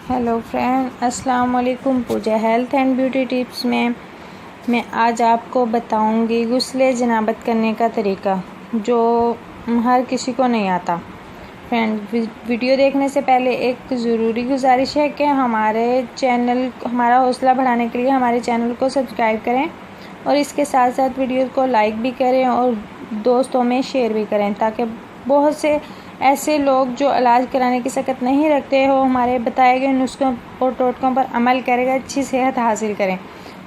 Hello friend, السلام علیکم۔ پوجا health and beauty tips میں آج آپ کو بتاؤں گی غسل جنابت کرنے کا طریقہ جو ہر کسی کو نہیں آتا۔ فرینڈ، ویڈیو دیکھنے سے پہلے ایک ضروری گزارش ہے کہ ہمارا حوصلہ بڑھانے کے لیے ہمارے چینل کو سبسکرائب کریں اور اس کے ساتھ ساتھ ویڈیو کو لائک بھی کریں اور دوستوں میں شیئر بھی کریں تاکہ بہت سے ایسے لوگ جو علاج کرانے کی سکت نہیں رکھتے ہو ہمارے بتائے گئے نسخوں اور ٹوٹکوں پر عمل کرے گا، اچھی صحت حاصل کریں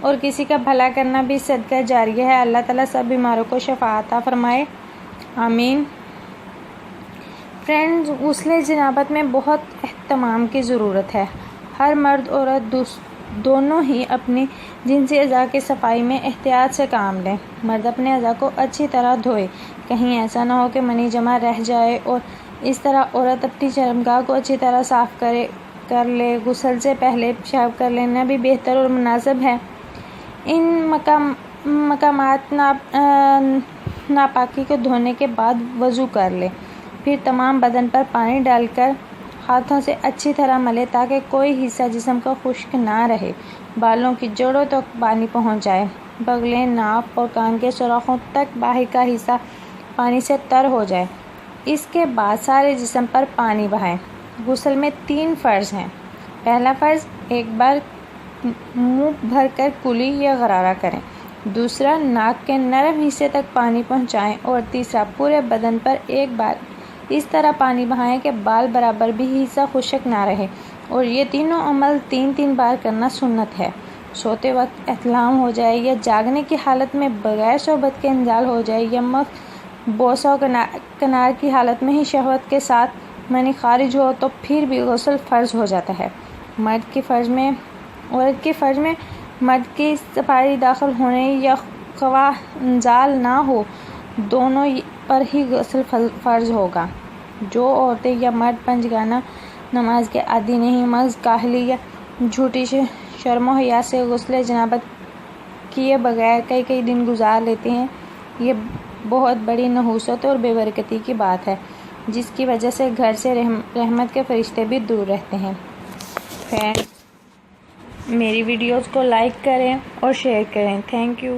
اور کسی کا بھلا کرنا بھی صدقہ جاریہ ہے۔ اللہ تعالیٰ سب بیماروں کو شفا عطا فرمائے، آمین۔ فرینڈز، غسل جنابت میں بہت اہتمام کی ضرورت ہے۔ ہر مرد عورت دونوں ہی اپنی جنسی اعضاء کی صفائی میں احتیاط سے کام لیں۔ مرد اپنے اعضاء کو اچھی طرح دھوئے، کہیں ایسا نہ ہو کہ منی جمع رہ جائے، اور اس طرح عورت اپنی شرمگاہ کو اچھی طرح صاف کر لے۔ غسل سے پہلے پیشاب کر لینا بھی بہتر اور مناسب ہے۔ ان مقامات ناپاکی کو دھونے کے بعد وضو کر لے، پھر تمام بدن پر پانی ڈال کر ہاتھوں سے اچھی طرح ملے تاکہ کوئی حصہ جسم کا خشک نہ رہے۔ بالوں کی جڑوں تک پانی پہنچ جائے، بغلیں، ناک اور کان کے سوراخوں تک باہر کا حصہ پانی سے تر ہو جائے۔ اس کے بعد سارے جسم پر پانی بہائیں۔ غسل میں 3 فرض ہیں۔ پہلا فرض، ایک بار منہ بھر کر کلی یا غرارہ کریں۔ دوسرا، ناک کے نرم حصے تک پانی پہنچائیں، اور تیسرا، پورے بدن پر ایک بار اس طرح پانی بہائیں کہ بال برابر بھی حصہ خشک نہ رہے، اور یہ تینوں عمل 3 بار کرنا سنت ہے۔ سوتے وقت احتلام ہو جائے یا جاگنے کی حالت میں بغیر صحبت کے انزال ہو جائے یا بوسہ و کنار کی حالت میں ہی شہوت کے ساتھ منی خارج ہو تو پھر بھی غسل فرض ہو جاتا ہے۔ عورت کے فرض میں مرد کی صفائی داخل ہونے یا خواہ انزال نہ ہو، دونوں پر ہی غسل فرض ہوگا۔ جو عورتیں یا مرد پنجگانہ نماز کے عادی نہیں، محض کاہلی یا جھوٹی شرم و حیا سے غسل جنابت کیے بغیر کئی دن گزار لیتے ہیں، یہ بہت بڑی نحوست اور بے برکتی کی بات ہے، جس کی وجہ سے گھر سے رحمت کے فرشتے بھی دور رہتے ہیں۔ میری ویڈیوز کو لائک کریں اور شیئر کریں۔ Thank you.